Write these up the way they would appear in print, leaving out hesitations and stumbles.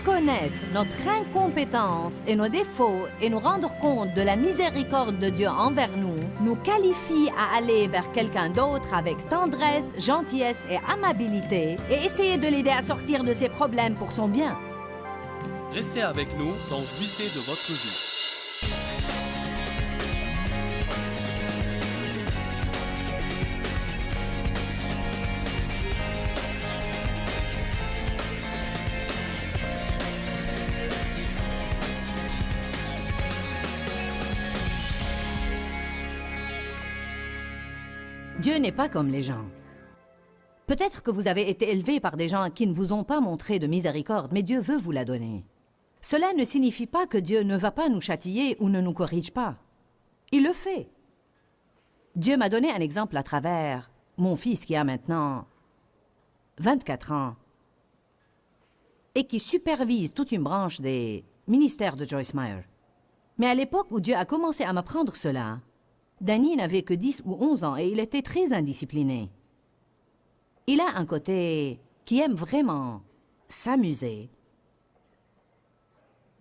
reconnaître notre incompétence et nos défauts et nous rendre compte de la miséricorde de Dieu envers nous, nous qualifie à aller vers quelqu'un d'autre avec tendresse, gentillesse et amabilité et essayer de l'aider à sortir de ses problèmes pour son bien. Restez avec nous dans Jouissez de votre vie. Dieu n'est pas comme les gens. Peut-être que vous avez été élevé par des gens qui ne vous ont pas montré de miséricorde, mais Dieu veut vous la donner. Cela ne signifie pas que Dieu ne va pas nous châtier ou ne nous corrige pas. Il le fait. Dieu m'a donné un exemple à travers mon fils qui a maintenant 24 ans et qui supervise toute une branche des ministères de Joyce Meyer. Mais à l'époque où Dieu a commencé à m'apprendre cela, Danny n'avait que 10 ou 11 ans et il était très indiscipliné. Il a un côté qui aime vraiment s'amuser.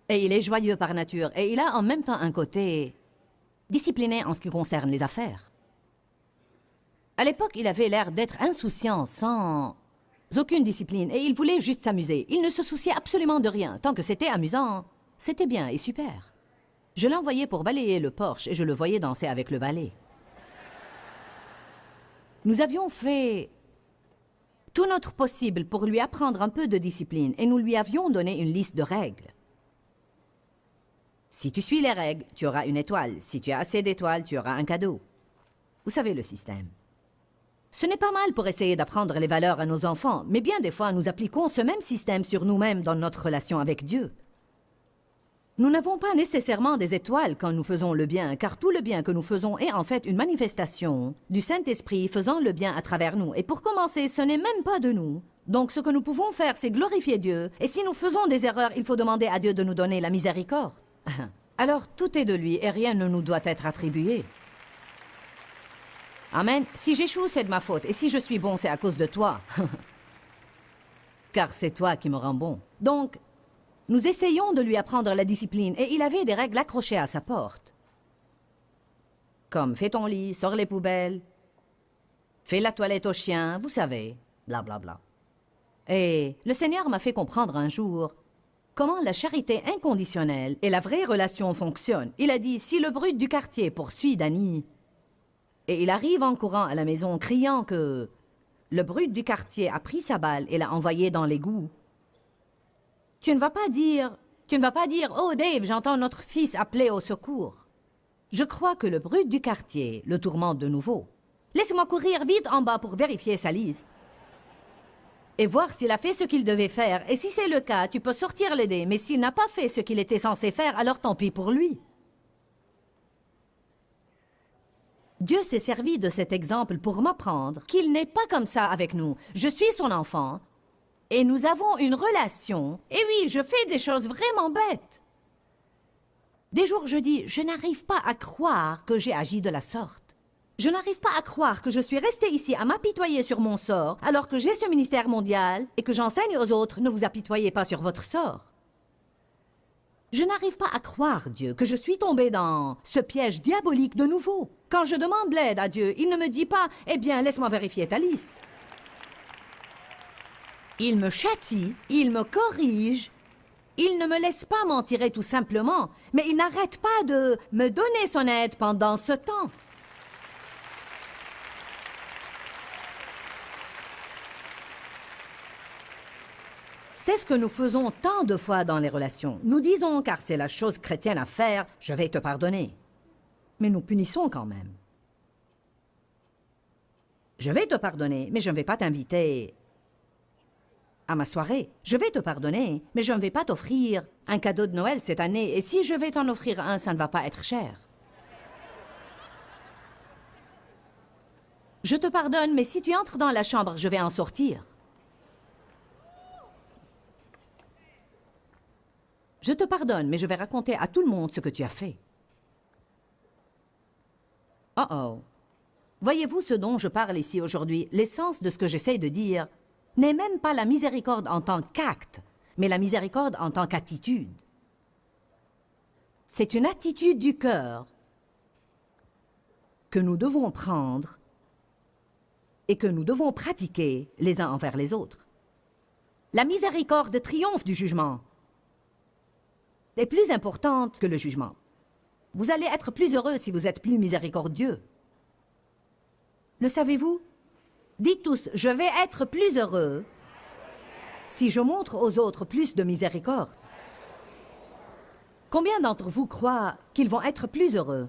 Et il est joyeux par nature. Et il a en même temps un côté discipliné en ce qui concerne les affaires. À l'époque, il avait l'air d'être insouciant, sans aucune discipline. Et il voulait juste s'amuser. Il ne se souciait absolument de rien. Tant que c'était amusant, c'était bien et super. Je l'envoyais pour balayer le porche et je le voyais danser avec le balai. Nous avions fait tout notre possible pour lui apprendre un peu de discipline et nous lui avions donné une liste de règles. Si tu suis les règles, tu auras une étoile. Si tu as assez d'étoiles, tu auras un cadeau. Vous savez le système. Ce n'est pas mal pour essayer d'apprendre les valeurs à nos enfants, mais bien des fois nous appliquons ce même système sur nous-mêmes dans notre relation avec Dieu. Nous n'avons pas nécessairement des étoiles quand nous faisons le bien, car tout le bien que nous faisons est en fait une manifestation du Saint-Esprit faisant le bien à travers nous. Et pour commencer, ce n'est même pas de nous. Donc ce que nous pouvons faire, c'est glorifier Dieu. Et si nous faisons des erreurs, il faut demander à Dieu de nous donner la miséricorde. Alors tout est de lui et rien ne nous doit être attribué. Amen. Si j'échoue, c'est de ma faute. Et si je suis bon, c'est à cause de toi. Car c'est toi qui me rends bon. Donc, nous essayons de lui apprendre la discipline et il avait des règles accrochées à sa porte. Comme fais ton lit, sors les poubelles, fais la toilette au chien, vous savez, blablabla. Et le Seigneur m'a fait comprendre un jour comment la charité inconditionnelle et la vraie relation fonctionnent. Il a dit, si le brute du quartier poursuit Danny et il arrive en courant à la maison criant que le brute du quartier a pris sa balle et l'a envoyée dans l'égout, tu ne vas pas dire, oh Dave, j'entends notre fils appeler au secours. Je crois que le brute du quartier le tourmente de nouveau. Laisse-moi courir vite en bas pour vérifier sa liste. Et voir s'il a fait ce qu'il devait faire. Et si c'est le cas, tu peux sortir l'aider. Mais s'il n'a pas fait ce qu'il était censé faire, alors tant pis pour lui. Dieu s'est servi de cet exemple pour m'apprendre qu'il n'est pas comme ça avec nous. Je suis son enfant. Et nous avons une relation. Et oui, je fais des choses vraiment bêtes. Des jours, je dis, je n'arrive pas à croire que j'ai agi de la sorte. Je n'arrive pas à croire que je suis restée ici à m'apitoyer sur mon sort, alors que j'ai ce ministère mondial et que j'enseigne aux autres, ne vous apitoyez pas sur votre sort. Je n'arrive pas à croire, Dieu, que je suis tombée dans ce piège diabolique de nouveau. Quand je demande l'aide à Dieu, il ne me dit pas, eh bien, laisse-moi vérifier ta liste. Il me châtie, il me corrige, il ne me laisse pas m'en tirer tout simplement, mais il n'arrête pas de me donner son aide pendant ce temps. C'est ce que nous faisons tant de fois dans les relations. Nous disons, car c'est la chose chrétienne à faire, je vais te pardonner. Mais nous punissons quand même. Je vais te pardonner, mais je ne vais pas t'inviter à ma soirée. Je vais te pardonner, mais je ne vais pas t'offrir un cadeau de Noël cette année. Et si je vais t'en offrir un, ça ne va pas être cher. Je te pardonne, mais si tu entres dans la chambre, je vais en sortir. Je te pardonne, mais je vais raconter à tout le monde ce que tu as fait. Oh oh. Voyez-vous ce dont je parle ici aujourd'hui? L'essence de ce que j'essaie de dire n'est même pas la miséricorde en tant qu'acte, mais la miséricorde en tant qu'attitude. C'est une attitude du cœur que nous devons prendre et que nous devons pratiquer les uns envers les autres. La miséricorde triomphe du jugement. Est plus importante que le jugement. Vous allez être plus heureux si vous êtes plus miséricordieux. Le savez-vous? Dites tous, je vais être plus heureux si je montre aux autres plus de miséricorde. Combien d'entre vous croient qu'ils vont être plus heureux?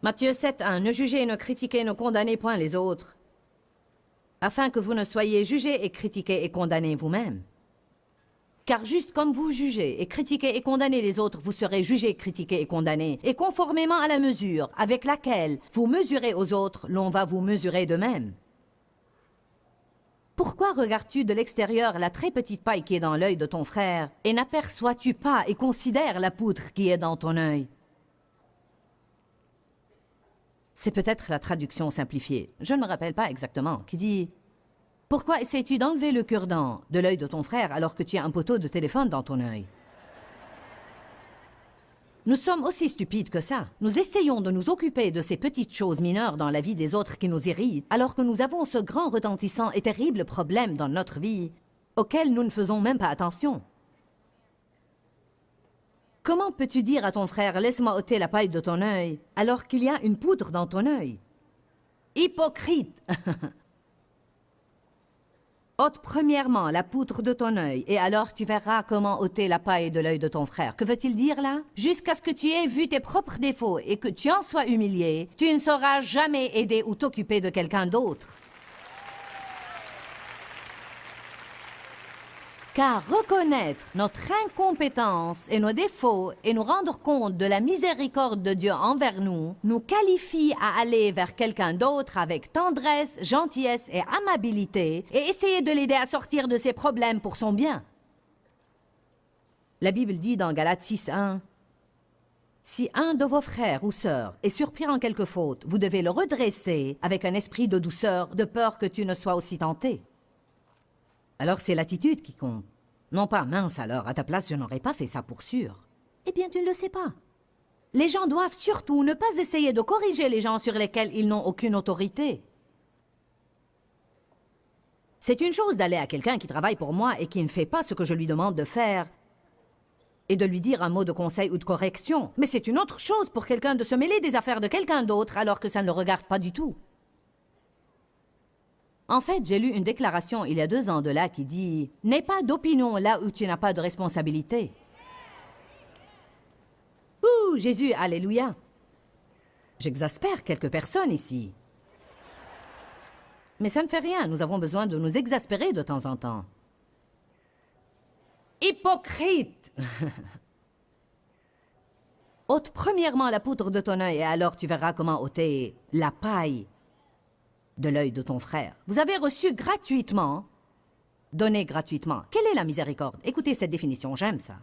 Matthieu 7:1, ne jugez, ne critiquez, ne condamnez point les autres, afin que vous ne soyez jugés et critiqués et condamnés vous-même. Car juste comme vous jugez et critiquez et condamnez les autres, vous serez jugés, critiqués et condamnés. Et conformément à la mesure avec laquelle vous mesurez aux autres, l'on va vous mesurer de même. Pourquoi regardes-tu de l'extérieur la très petite paille qui est dans l'œil de ton frère, et n'aperçois-tu pas et considères la poutre qui est dans ton œil? C'est peut-être la traduction simplifiée, je ne me rappelle pas exactement, qui dit « Pourquoi essaies-tu d'enlever le cure-dent de l'œil de ton frère alors que tu as un poteau de téléphone dans ton œil ?» Nous sommes aussi stupides que ça. Nous essayons de nous occuper de ces petites choses mineures dans la vie des autres qui nous irritent, alors que nous avons ce grand retentissant et terrible problème dans notre vie, auquel nous ne faisons même pas attention. Comment peux-tu dire à ton frère « Laisse-moi ôter la paille de ton œil » alors qu'il y a une poutre dans ton œil? Hypocrite! Ôte premièrement la poutre de ton œil, et alors tu verras comment ôter la paille de l'œil de ton frère. Que veut-il dire là? Jusqu'à ce que tu aies vu tes propres défauts et que tu en sois humilié, tu ne sauras jamais aider ou t'occuper de quelqu'un d'autre. Car reconnaître notre incompétence et nos défauts et nous rendre compte de la miséricorde de Dieu envers nous, nous qualifie à aller vers quelqu'un d'autre avec tendresse, gentillesse et amabilité et essayer de l'aider à sortir de ses problèmes pour son bien. La Bible dit dans Galates 6:1, « Si un de vos frères ou sœurs est surpris en quelque faute, vous devez le redresser avec un esprit de douceur, de peur que tu ne sois aussi tenté. » Alors c'est l'attitude qui compte. Non pas « mince alors, à ta place je n'aurais pas fait ça pour sûr ». Eh bien tu ne le sais pas. Les gens doivent surtout ne pas essayer de corriger les gens sur lesquels ils n'ont aucune autorité. C'est une chose d'aller à quelqu'un qui travaille pour moi et qui ne fait pas ce que je lui demande de faire et de lui dire un mot de conseil ou de correction. Mais c'est une autre chose pour quelqu'un de se mêler des affaires de quelqu'un d'autre alors que ça ne le regarde pas du tout. En fait, j'ai lu une déclaration il y a 2 ans de là qui dit « N'aie pas d'opinion là où tu n'as pas de responsabilité. » Ouh, Jésus, alléluia! J'exaspère quelques personnes ici. Mais ça ne fait rien, nous avons besoin de nous exaspérer de temps en temps. Hypocrite! Ôte premièrement la poutre de ton œil et alors tu verras comment ôter la paille de l'œil de ton frère. Vous avez reçu gratuitement, donné gratuitement. Quelle est la miséricorde? Écoutez cette définition, j'aime ça.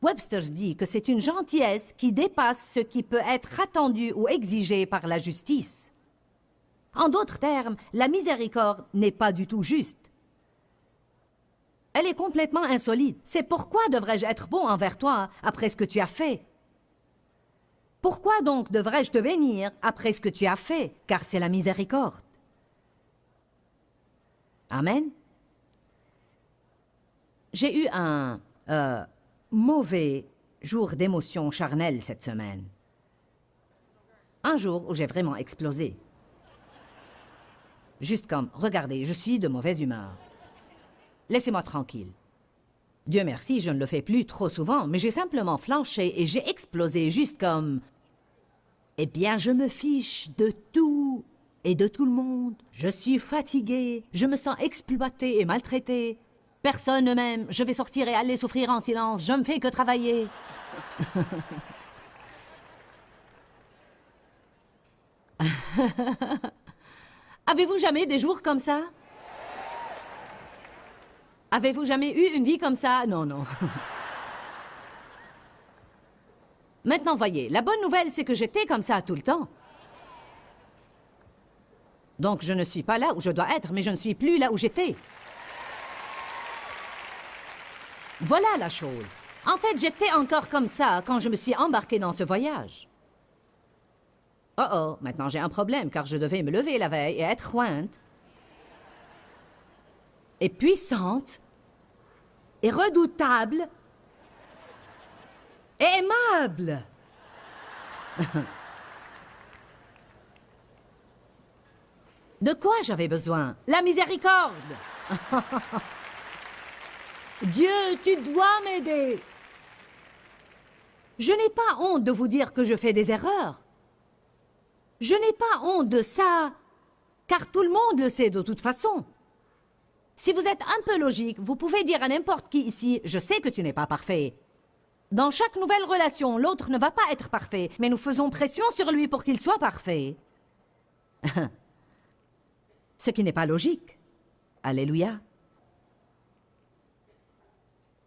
Webster's dit que c'est une gentillesse qui dépasse ce qui peut être attendu ou exigé par la justice. En d'autres termes, la miséricorde n'est pas du tout juste. Elle est complètement insolite. C'est pourquoi devrais-je être bon envers toi après ce que tu as fait? Pourquoi donc devrais-je te bénir après ce que tu as fait? Car c'est la miséricorde. Amen. J'ai eu un mauvais jour d'émotion charnelle cette semaine. Un jour où j'ai vraiment explosé. Juste comme, regardez, je suis de mauvaise humeur. Laissez-moi tranquille. Dieu merci, je ne le fais plus trop souvent, mais j'ai simplement flanché et j'ai explosé juste comme... Eh bien, je me fiche de tout et de tout le monde. Je suis fatiguée, je me sens exploitée et maltraitée. Personne ne m'aime, je vais sortir et aller souffrir en silence, je ne fais que travailler. Avez-vous jamais des jours comme ça? Avez-vous jamais eu une vie comme ça? Non, non. Maintenant, voyez, la bonne nouvelle, c'est que j'étais comme ça tout le temps. Donc, je ne suis pas là où je dois être, mais je ne suis plus là où j'étais. Voilà la chose. En fait, j'étais encore comme ça quand je me suis embarquée dans ce voyage. Oh oh, maintenant j'ai un problème car je devais me lever la veille et être jointe. Et puissante. Et redoutable. Et aimable. De quoi j'avais besoin? La miséricorde. Dieu, tu dois m'aider. Je n'ai pas honte de vous dire que je fais des erreurs. Je n'ai pas honte de ça, car tout le monde le sait de toute façon. Si vous êtes un peu logique, vous pouvez dire à n'importe qui ici, je sais que tu n'es pas parfait. Dans chaque nouvelle relation, l'autre ne va pas être parfait, mais nous faisons pression sur lui pour qu'il soit parfait. Ce qui n'est pas logique. Alléluia.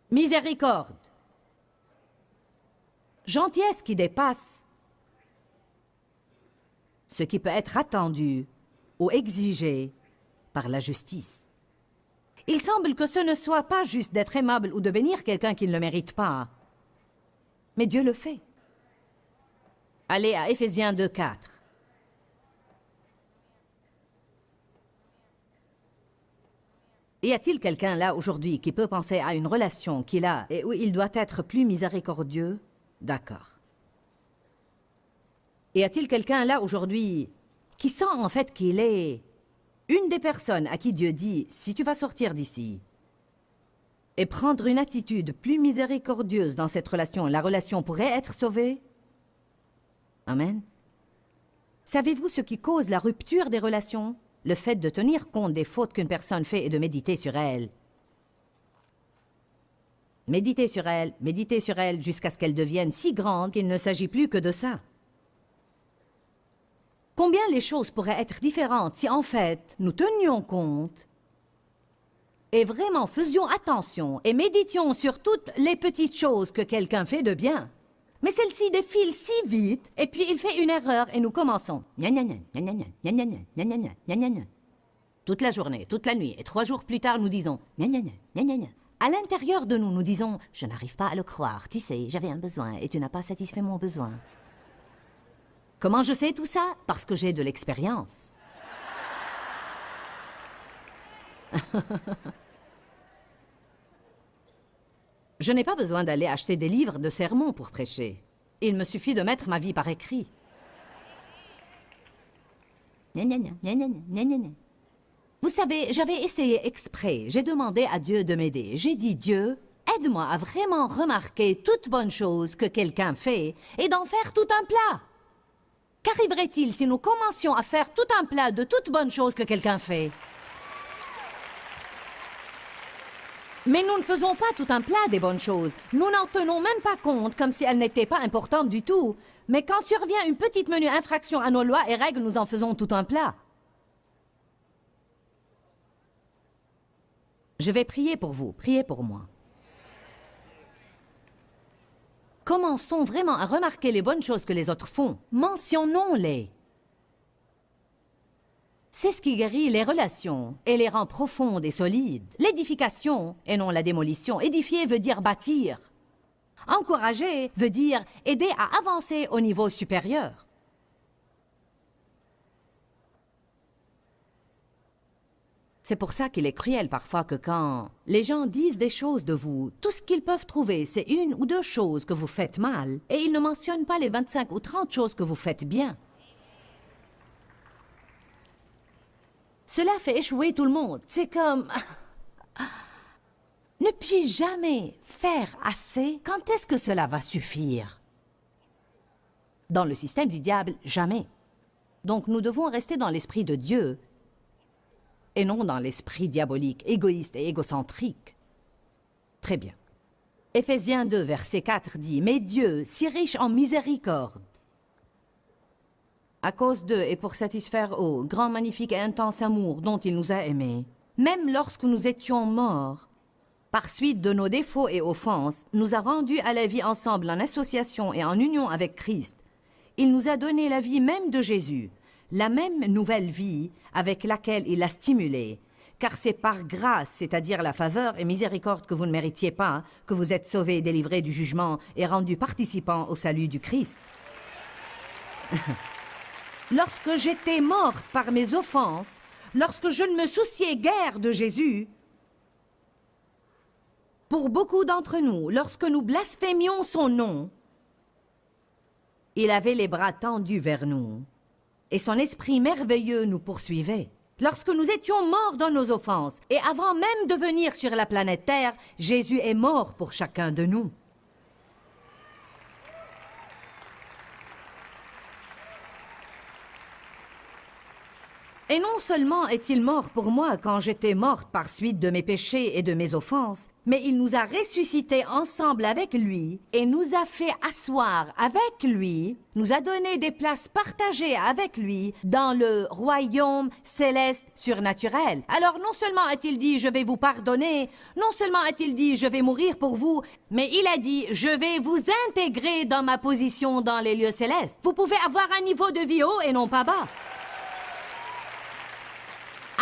Miséricorde. Gentillesse qui dépasse ce qui peut être attendu ou exigé par la justice. Il semble que ce ne soit pas juste d'être aimable ou de bénir quelqu'un qui ne le mérite pas. Mais Dieu le fait. Allez à Éphésiens 2:4. Y a-t-il quelqu'un là aujourd'hui qui peut penser à une relation qu'il a et où il doit être plus miséricordieux? D'accord. Y a-t-il quelqu'un là aujourd'hui qui sent en fait qu'il est une des personnes à qui Dieu dit, si tu vas sortir d'ici et prendre une attitude plus miséricordieuse dans cette relation, la relation pourrait être sauvée? Amen. Savez-vous ce qui cause la rupture des relations? Le fait de tenir compte des fautes qu'une personne fait et de méditer sur elles. Méditer sur elles jusqu'à ce qu'elles deviennent si grandes qu'il ne s'agit plus que de ça. Combien les choses pourraient être différentes si en fait nous tenions compte et vraiment faisions attention et méditions sur toutes les petites choses que quelqu'un fait de bien. Mais celle-ci défile si vite, et puis il fait une erreur, et nous commençons. Gna gna gna, gna gna gna, gna gna gna, gna gna gna, gna gna. Toute la journée, toute la nuit, et 3 jours plus tard, nous disons gna gna gna, gna gna gna. À l'intérieur de nous, nous disons « Je n'arrive pas à le croire, tu sais, j'avais un besoin, et tu n'as pas satisfait mon besoin. » Comment je sais tout ça? Parce que j'ai de l'expérience. Je n'ai pas besoin d'aller acheter des livres de sermons pour prêcher. Il me suffit de mettre ma vie par écrit. Gna gna gna, gna gna gna, gna gna. Vous savez, j'avais essayé exprès. J'ai demandé à Dieu de m'aider. J'ai dit, Dieu, aide-moi à vraiment remarquer toute bonne chose que quelqu'un fait et d'en faire tout un plat. Qu'arriverait-il si nous commencions à faire tout un plat de toute bonne chose que quelqu'un fait? Mais nous ne faisons pas tout un plat des bonnes choses. Nous n'en tenons même pas compte comme si elles n'étaient pas importantes du tout. Mais quand survient une petite menue infraction à nos lois et règles, nous en faisons tout un plat. Je vais prier pour vous, priez pour moi. Commençons vraiment à remarquer les bonnes choses que les autres font. Mentionnons-les. C'est ce qui guérit les relations et les rend profondes et solides. L'édification, et non la démolition. Édifier veut dire bâtir. Encourager veut dire aider à avancer au niveau supérieur. C'est pour ça qu'il est cruel parfois que quand les gens disent des choses de vous, tout ce qu'ils peuvent trouver, c'est 1 ou 2 choses que vous faites mal, et ils ne mentionnent pas les 25 ou 30 choses que vous faites bien. Cela fait échouer tout le monde. C'est comme... Ne puis-je jamais faire assez? Quand est-ce que cela va suffire? Dans le système du diable, jamais. Donc nous devons rester dans l'esprit de Dieu et non dans l'esprit diabolique, égoïste et égocentrique. Très bien. Éphésiens 2, verset 4 dit « Mais Dieu, si riche en miséricorde, à cause d'eux et pour satisfaire au grand, magnifique et intense amour dont il nous a aimés, même lorsque nous étions morts, par suite de nos défauts et offenses, nous a rendus à la vie ensemble en association et en union avec Christ. Il nous a donné la vie même de Jésus, la même nouvelle vie avec laquelle il l'a stimulé, car c'est par grâce, c'est-à-dire la faveur et miséricorde que vous ne méritiez pas, que vous êtes sauvés, délivrés du jugement et rendus participants au salut du Christ. Lorsque j'étais morte par mes offenses, lorsque je ne me souciais guère de Jésus, pour beaucoup d'entre nous, lorsque nous blasphémions son nom, il avait les bras tendus vers nous et son esprit merveilleux nous poursuivait. Lorsque nous étions morts dans nos offenses et avant même de venir sur la planète Terre, Jésus est mort pour chacun de nous. Et non seulement est-il mort pour moi quand j'étais morte par suite de mes péchés et de mes offenses, mais il nous a ressuscités ensemble avec lui et nous a fait asseoir avec lui, nous a donné des places partagées avec lui dans le royaume céleste surnaturel. Alors non seulement a-t-il dit « je vais vous pardonner », non seulement a-t-il dit « je vais mourir pour vous », mais il a dit « je vais vous intégrer dans ma position dans les lieux célestes ». Vous pouvez avoir un niveau de vie haut et non pas bas.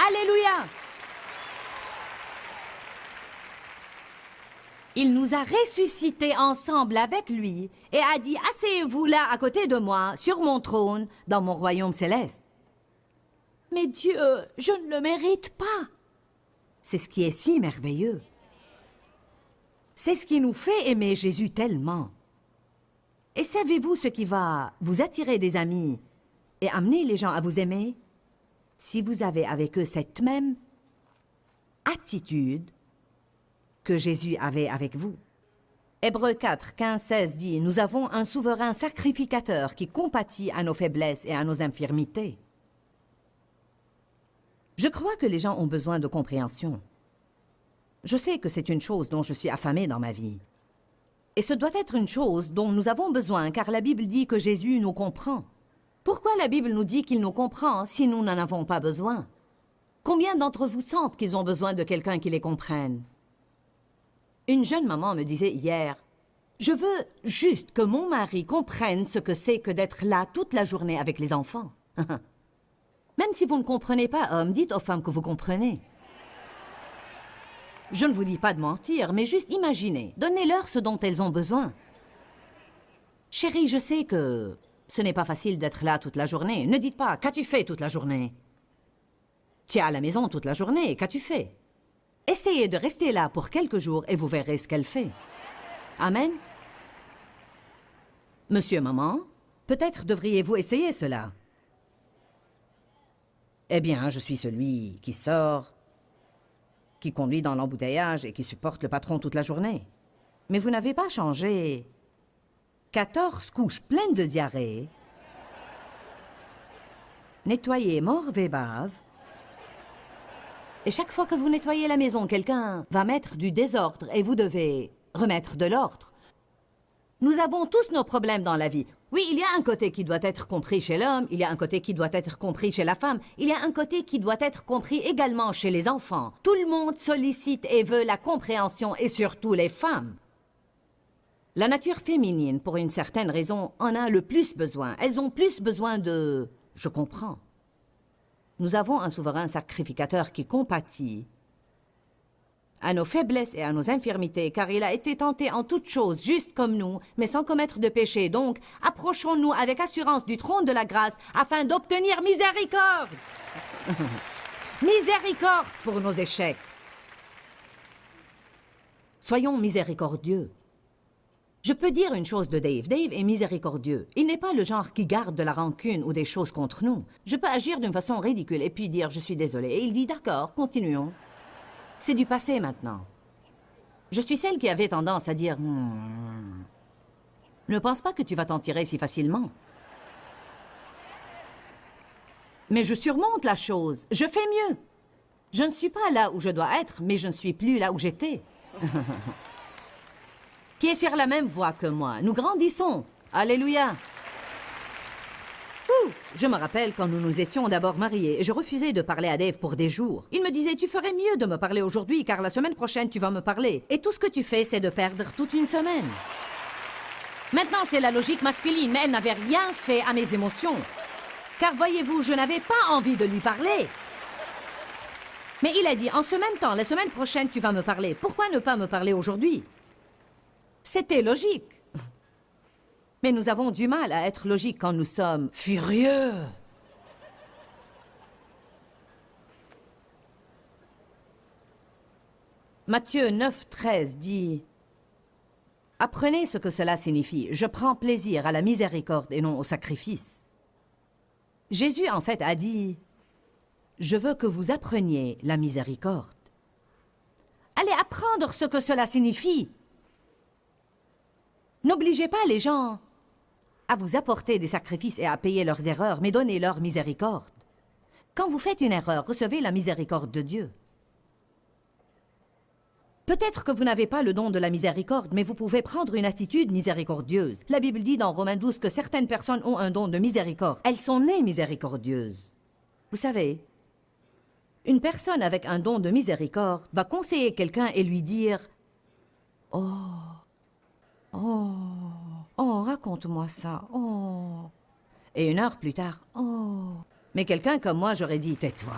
Alléluia! Il nous a ressuscités ensemble avec lui et a dit « Asseyez-vous là à côté de moi, sur mon trône, dans mon royaume céleste. » Mais Dieu, je ne le mérite pas. C'est ce qui est si merveilleux. C'est ce qui nous fait aimer Jésus tellement. Et savez-vous ce qui va vous attirer des amis et amener les gens à vous aimer? Si vous avez avec eux cette même attitude que Jésus avait avec vous. Hébreux 4, 15, 16 dit « Nous avons un souverain sacrificateur qui compatit à nos faiblesses et à nos infirmités. » Je crois que les gens ont besoin de compréhension. Je sais que c'est une chose dont je suis affamée dans ma vie. Et ce doit être une chose dont nous avons besoin, car la Bible dit que Jésus nous comprend. Pourquoi la Bible nous dit qu'il nous comprend si nous n'en avons pas besoin? Combien d'entre vous sentent qu'ils ont besoin de quelqu'un qui les comprenne? Une jeune maman me disait hier, « Je veux juste que mon mari comprenne ce que c'est que d'être là toute la journée avec les enfants. » Même si vous ne comprenez pas, hommes, dites aux femmes que vous comprenez. Je ne vous dis pas de mentir, mais juste imaginez. Donnez-leur ce dont elles ont besoin. Chérie, je sais que ce n'est pas facile d'être là toute la journée. Ne dites pas « Qu'as-tu fait toute la journée ?» Tu es à la maison toute la journée, qu'as-tu fait? Essayez de rester là pour quelques jours et vous verrez ce qu'elle fait. Amen. Monsieur, maman, peut-être devriez-vous essayer cela. Eh bien, je suis celui qui sort, qui conduit dans l'embouteillage et qui supporte le patron toute la journée. Mais vous n'avez pas changé 14 couches pleines de diarrhée, nettoyé morve et bave, et chaque fois que vous nettoyez la maison, quelqu'un va mettre du désordre et vous devez remettre de l'ordre. Nous avons tous nos problèmes dans la vie. Oui, il y a un côté qui doit être compris chez l'homme, il y a un côté qui doit être compris chez la femme, il y a un côté qui doit être compris également chez les enfants. Tout le monde sollicite et veut la compréhension, et surtout les femmes. La nature féminine, pour une certaine raison, en a le plus besoin. Elles ont plus besoin de « je comprends ». Nous avons un souverain sacrificateur qui compatit à nos faiblesses et à nos infirmités, car il a été tenté en toutes choses, juste comme nous, mais sans commettre de péché. Donc, approchons-nous avec assurance du trône de la grâce, afin d'obtenir miséricorde. Miséricorde pour nos échecs. Soyons miséricordieux. Je peux dire une chose de Dave. Dave est miséricordieux. Il n'est pas le genre qui garde de la rancune ou des choses contre nous. Je peux agir d'une façon ridicule et puis dire « je suis désolé ». Et il dit « d'accord, continuons ». C'est du passé maintenant. Je suis celle qui avait tendance à dire « ne pense pas que tu vas t'en tirer si facilement ». Mais je surmonte la chose. Je fais mieux. Je ne suis pas là où je dois être, mais je ne suis plus là où j'étais. Qui est sur la même voie que moi. Nous grandissons. Alléluia. Je me rappelle quand nous nous étions d'abord mariés et je refusais de parler à Dave pour des jours. Il me disait, tu ferais mieux de me parler aujourd'hui car la semaine prochaine tu vas me parler. Et tout ce que tu fais, c'est de perdre toute une semaine. Maintenant, c'est la logique masculine, mais elle n'avait rien fait à mes émotions. Car voyez-vous, je n'avais pas envie de lui parler. Mais il a dit, en ce même temps, la semaine prochaine, tu vas me parler. Pourquoi ne pas me parler aujourd'hui? C'était logique. Mais nous avons du mal à être logiques quand nous sommes furieux. Matthieu 9, 13 dit « Apprenez ce que cela signifie. Je prends plaisir à la miséricorde et non au sacrifice. » Jésus, en fait, a dit « Je veux que vous appreniez la miséricorde. » Allez apprendre ce que cela signifie. N'obligez pas les gens à vous apporter des sacrifices et à payer leurs erreurs, mais donnez-leur miséricorde. Quand vous faites une erreur, recevez la miséricorde de Dieu. Peut-être que vous n'avez pas le don de la miséricorde, mais vous pouvez prendre une attitude miséricordieuse. La Bible dit dans Romains 12 que certaines personnes ont un don de miséricorde. Elles sont nées miséricordieuses. Vous savez, une personne avec un don de miséricorde va conseiller quelqu'un et lui dire « Oh, raconte-moi ça, oh. » Et une heure plus tard, « Oh. » Mais quelqu'un comme moi, j'aurais dit « Tais-toi. »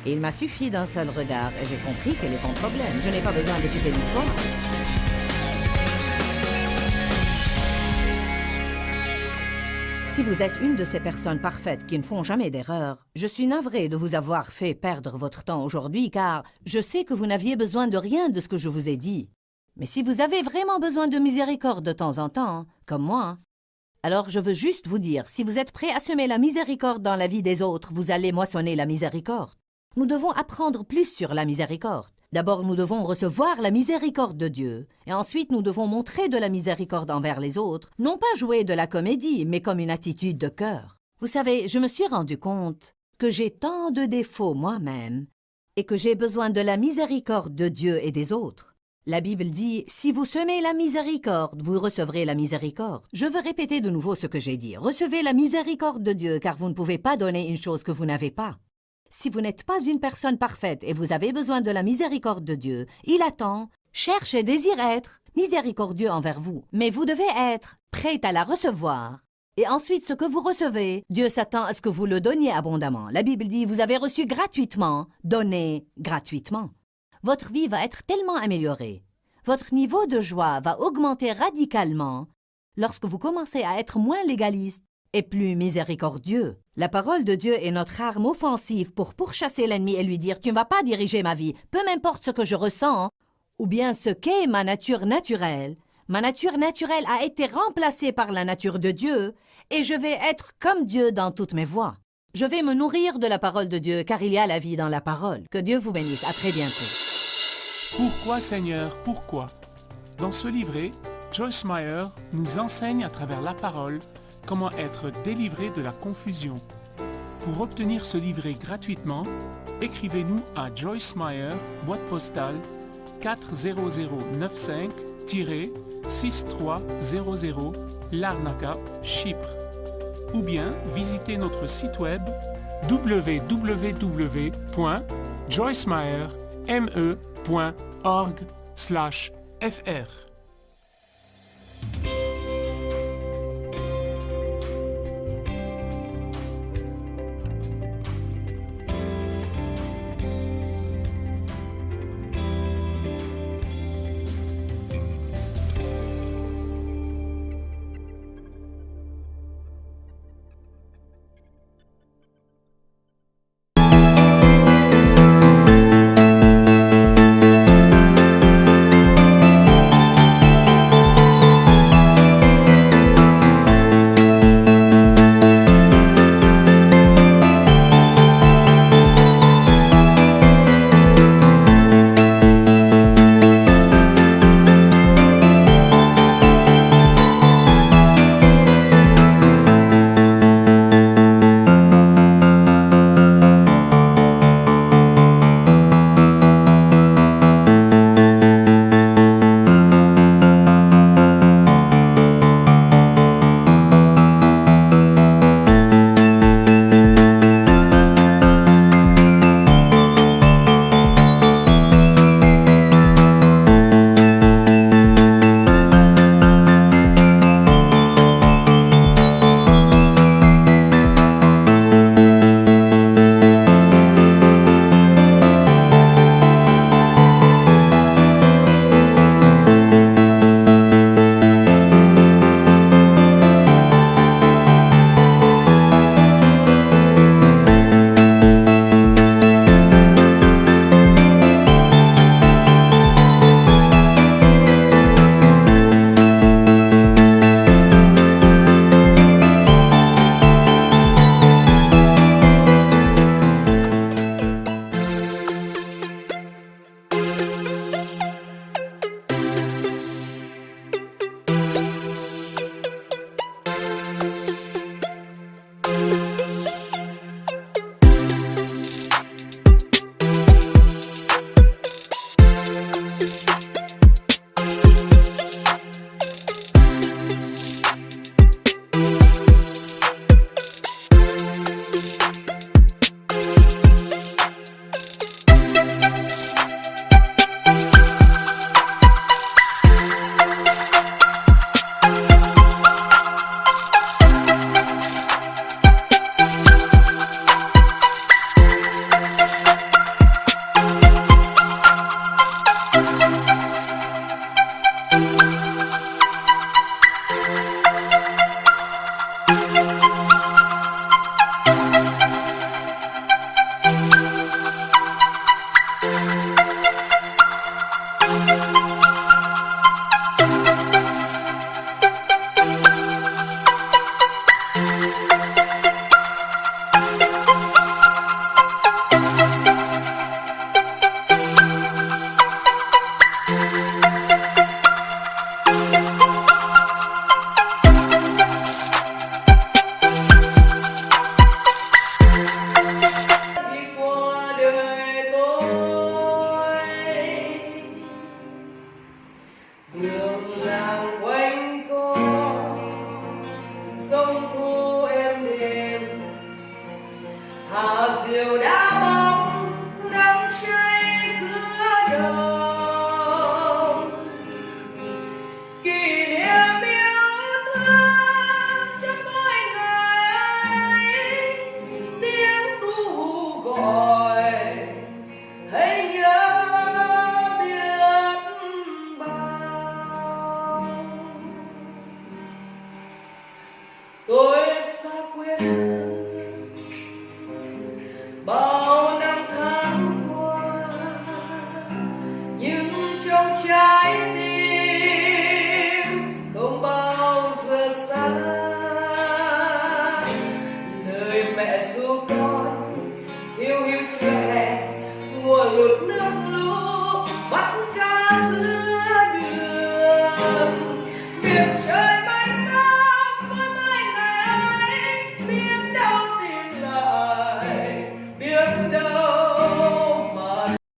Il m'a suffi d'un seul regard et j'ai compris quel est ton problème. Je n'ai pas besoin d'étudier l'histoire. Si vous êtes une de ces personnes parfaites qui ne font jamais d'erreur, je suis navrée de vous avoir fait perdre votre temps aujourd'hui car je sais que vous n'aviez besoin de rien de ce que je vous ai dit. Mais si vous avez vraiment besoin de miséricorde de temps en temps, comme moi, alors je veux juste vous dire, si vous êtes prêt à semer la miséricorde dans la vie des autres, vous allez moissonner la miséricorde. Nous devons apprendre plus sur la miséricorde. D'abord, nous devons recevoir la miséricorde de Dieu, et ensuite nous devons montrer de la miséricorde envers les autres, non pas jouer de la comédie, mais comme une attitude de cœur. Vous savez, je me suis rendu compte que j'ai tant de défauts moi-même, et que j'ai besoin de la miséricorde de Dieu et des autres. La Bible dit, si vous semez la miséricorde, vous recevrez la miséricorde. Je veux répéter de nouveau ce que j'ai dit. Recevez la miséricorde de Dieu, car vous ne pouvez pas donner une chose que vous n'avez pas. Si vous n'êtes pas une personne parfaite et vous avez besoin de la miséricorde de Dieu, il attend, cherche et désire être miséricordieux envers vous. Mais vous devez être prête à la recevoir. Et ensuite, ce que vous recevez, Dieu s'attend à ce que vous le donniez abondamment. La Bible dit, vous avez reçu gratuitement, donnez gratuitement. Votre vie va être tellement améliorée. Votre niveau de joie va augmenter radicalement lorsque vous commencez à être moins légaliste et plus miséricordieux. La parole de Dieu est notre arme offensive pour pourchasser l'ennemi et lui dire « Tu ne vas pas diriger ma vie, peu m'importe ce que je ressens, ou bien ce qu'est ma nature naturelle. Ma nature naturelle a été remplacée par la nature de Dieu et je vais être comme Dieu dans toutes mes voies. Je vais me nourrir de la parole de Dieu car il y a la vie dans la parole. Que Dieu vous bénisse. À très bientôt. Pourquoi Seigneur, pourquoi? Dans ce livret, Joyce Meyer nous enseigne à travers la parole comment être délivré de la confusion. Pour obtenir ce livret gratuitement, écrivez-nous à Joyce Meyer, boîte postale 40095-6300 Larnaca, Chypre. Ou bien visitez notre site web www.joycemeyer.org/fr. bao năm tháng qua, nhưng trong trái tim không bao giờ xa. Lời mẹ ru con hiu hiu chưa hè mùa lụt nước